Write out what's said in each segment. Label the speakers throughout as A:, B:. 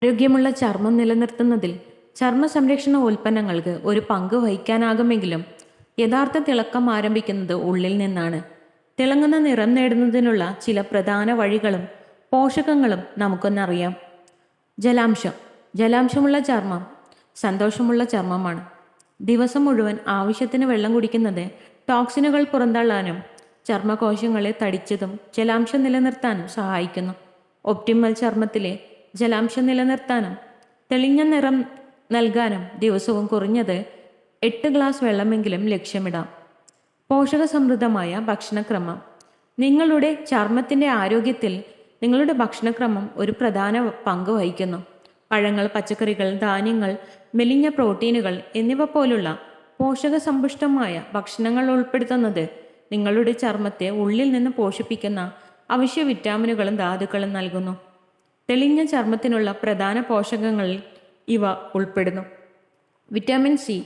A: ആരോഗ്യമുള്ള ചർമ്മം നിലനിർത്തുന്നതിൽ ചർമ്മ സംരക്ഷണ ഉൽപ്പന്നങ്ങൾക്ക് ഒരു പങ്ക് വഹിക്കാനാകുമെങ്കിലും യഥാർത്ഥ തിളക്കം ആരംഭിക്കുന്നത് ഉള്ളിൽ നിന്നാണ്. തിളങ്ങുന്ന നിറം നേടുന്നതിനുള്ള ചില പ്രധാന വഴികളും പോഷകങ്ങളും നമുക്കൊന്നറിയാം. ജലാംശം. ജലാംശമുള്ള ചർമ്മം സന്തോഷമുള്ള ചർമ്മമാണ്. ദിവസം മുഴുവൻ ആവശ്യത്തിന് വെള്ളം കുടിക്കുന്നത് ടോക്സിനുകൾ പുറന്തള്ളാനും ചർമ്മകോശങ്ങളെ തടിച്ചതും ജലാംശം നിലനിർത്താനും സഹായിക്കുന്നു. ഒപ്റ്റിമൽ ചർമ്മത്തിലെ ജലാംശം നിലനിർത്താനും തെളിഞ്ഞ നിറം നൽകാനും ദിവസവും കുറഞ്ഞത് 8 ഗ്ലാസ് വെള്ളമെങ്കിലും ലക്ഷ്യമിടാം. പോഷകസമൃദ്ധമായ ഭക്ഷണക്രമം. നിങ്ങളുടെ ചർമ്മത്തിൻ്റെ ആരോഗ്യത്തിൽ നിങ്ങളുടെ ഭക്ഷണക്രമം ഒരു പ്രധാന പങ്ക് വഹിക്കുന്നു. പഴങ്ങൾ, പച്ചക്കറികൾ, ധാന്യങ്ങൾ, മെലിഞ്ഞ പ്രോട്ടീനുകൾ എന്നിവ പോലുള്ള പോഷകസമ്പുഷ്ടമായ ഭക്ഷണങ്ങൾ ഉൾപ്പെടുത്തുന്നത് നിങ്ങളുടെ ചർമ്മത്തെ ഉള്ളിൽ നിന്ന് പോഷിപ്പിക്കുന്ന അവശ്യ വിറ്റാമിനുകളും ധാതുക്കളും നൽകുന്നു. തെളിഞ്ഞ ചർമ്മത്തിനുള്ള പ്രധാന പോഷകങ്ങളിൽ ഇവ ഉൾപ്പെടുന്നു. Vitamin C.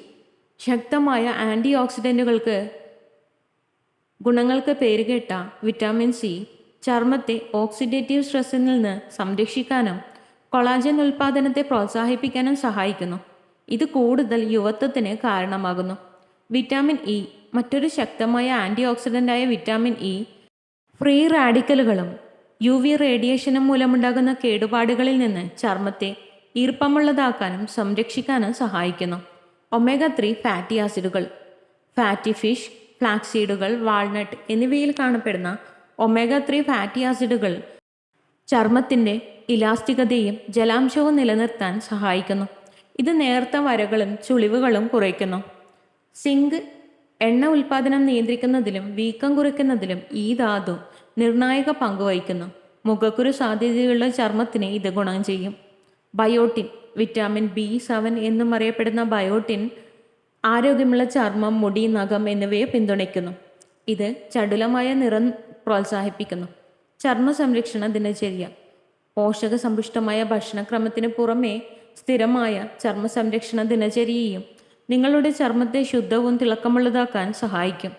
A: ശക്തമായ ആൻറ്റി ഓക്സിഡൻറ്റുകൾക്ക് ഗുണങ്ങൾക്ക് പേരുകേട്ട വിറ്റാമിൻ സി ചർമ്മത്തെ ഓക്സിഡേറ്റീവ് സ്ട്രെസ്സിൽ നിന്ന് സംരക്ഷിക്കാനും കൊളാജൻ ഉൽപ്പാദനത്തെ പ്രോത്സാഹിപ്പിക്കാനും സഹായിക്കുന്നു. ഇത് കൂടുതൽ യുവത്വത്തിന് കാരണമാകുന്നു. Vitamin E. മറ്റൊരു ശക്തമായ ആൻറ്റി ഓക്സിഡൻ്റായ വിറ്റാമിൻ ഇ ഫ്രീ റാഡിക്കലുകളും UV റേഡിയേഷനും മൂലമുണ്ടാകുന്ന കേടുപാടുകളിൽ നിന്ന് ചർമ്മത്തെ ഈർപ്പമുള്ളതാക്കാനും സംരക്ഷിക്കാനും സഹായിക്കുന്നു. ഒമേഗ 3 ഫാറ്റി ആസിഡുകൾ. ഫാറ്റി ഫിഷ്, ഫ്ലാക്സീഡുകൾ, വാൾനട്ട് എന്നിവയിൽ കാണപ്പെടുന്ന ഒമേഗ 3 ഫാറ്റി ആസിഡുകൾ ചർമ്മത്തിൻ്റെ ഇലാസ്തികതയും ജലാംശവും നിലനിർത്താൻ സഹായിക്കുന്നു. ഇത് നേർത്ത വരകളും ചുളിവുകളും കുറയ്ക്കുന്നു. സിങ്ക്. എണ്ണ ഉൽപ്പാദനം നിയന്ത്രിക്കുന്നതിലും വീക്കം കുറയ്ക്കുന്നതിലും ഈ ധാതു നിർണായക പങ്ക് വഹിക്കുന്നു. മുഖക്കുരു സാധ്യതയുള്ള ചർമ്മത്തിന് ഇത് ഗുണം ചെയ്യും. ബയോട്ടിൻ. വിറ്റാമിൻ B7 എന്നും അറിയപ്പെടുന്ന ബയോട്ടിൻ ആരോഗ്യമുള്ള ചർമ്മം, മുടി, നഖം എന്നിവയെ പിന്തുണയ്ക്കുന്നു. ഇത് ചടുലമായ നിറം പ്രോത്സാഹിപ്പിക്കുന്നു. ചർമ്മ സംരക്ഷണ ദിനചര്യ. പോഷകസമ്പുഷ്ടമായ ഭക്ഷണക്രമത്തിന് പുറമെ സ്ഥിരമായ ചർമ്മ സംരക്ഷണ ദിനചര്യയും നിങ്ങളുടെ ചർമ്മത്തെ ശുദ്ധവും തിളക്കമുള്ളതാക്കാൻ സഹായിക്കും.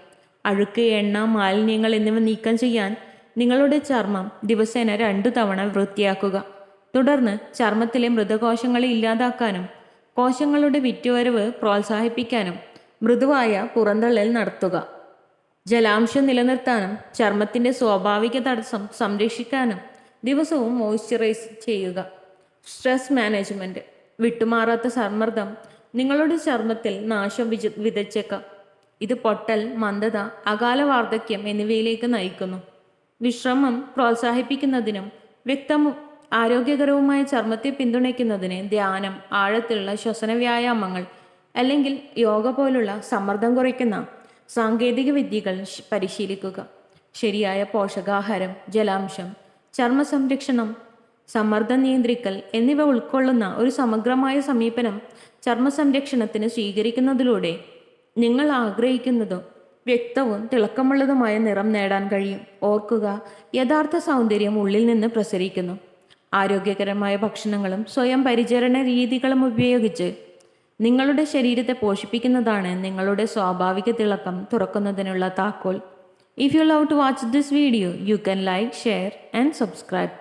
A: അഴുക്ക്, എണ്ണ, മാലിന്യങ്ങൾ എന്നിവ നീക്കം ചെയ്യാൻ നിങ്ങളുടെ ചർമ്മം ദിവസേന 2 തവണ വൃത്തിയാക്കുക. തുടർന്ന് ചർമ്മത്തിലെ മൃതകോശങ്ങളെ ഇല്ലാതാക്കാനും കോശങ്ങളുടെ വിറ്റുവരവ് പ്രോത്സാഹിപ്പിക്കാനും മൃദുവായ പുറന്തള്ളൽ നടത്തുക. ജലാംശം നിലനിർത്താനും ചർമ്മത്തിൻ്റെ സ്വാഭാവിക തടസ്സം സംരക്ഷിക്കാനും ദിവസവും മോയ്സ്ചറൈസ് ചെയ്യുക. Stress management. വിട്ടുമാറാത്ത സമ്മർദ്ദം നിങ്ങളുടെ ചർമ്മത്തിൽ നാശം വിതച്ചേക്കാം. ഇത് പൊട്ടൽ, മന്ദത, അകാല വാർദ്ധക്യം എന്നിവയിലേക്ക് നയിക്കുന്നു. വിശ്രമം പ്രോത്സാഹിപ്പിക്കുന്നതിനും വ്യക്തവും ആരോഗ്യകരവുമായ ചർമ്മത്തെ പിന്തുണയ്ക്കുന്നതിന് ധ്യാനം, ആഴത്തിലുള്ള ശ്വസന വ്യായാമങ്ങൾ അല്ലെങ്കിൽ യോഗ പോലുള്ള സമ്മർദ്ദം കുറയ്ക്കുന്ന സാങ്കേതിക വിദ്യകൾ പരിശീലിക്കുക. ശരിയായ പോഷകാഹാരം, ജലാംശം, ചർമ്മ സംരക്ഷണം, സമ്മർദ്ദം നിയന്ത്രിക്കൽ എന്നിവ ഉൾക്കൊള്ളുന്ന ഒരു സമഗ്രമായ സമീപനം ചർമ്മ സംരക്ഷണത്തിന് സ്വീകരിക്കുന്നതിലൂടെ നിങ്ങൾ ആഗ്രഹിക്കുന്നതും വ്യക്തവും തിളക്കമുള്ളതുമായ നിറം നേടാൻ കഴിയും. ഓർക്കുക, യഥാർത്ഥ സൗന്ദര്യം ഉള്ളിൽ നിന്ന് പ്രസരിക്കുന്നു. ആരോഗ്യകരമായ ഭക്ഷണങ്ങളും സ്വയം പരിചരണ രീതികളും ഉപയോഗിച്ച് നിങ്ങളുടെ ശരീരത്തെ പോഷിപ്പിക്കുന്നതാണ് നിങ്ങളുടെ സ്വാഭാവിക തിളക്കം തുറക്കുന്നതിനുള്ള താക്കോൽ. If you love to watch this video, you can like, share and subscribe.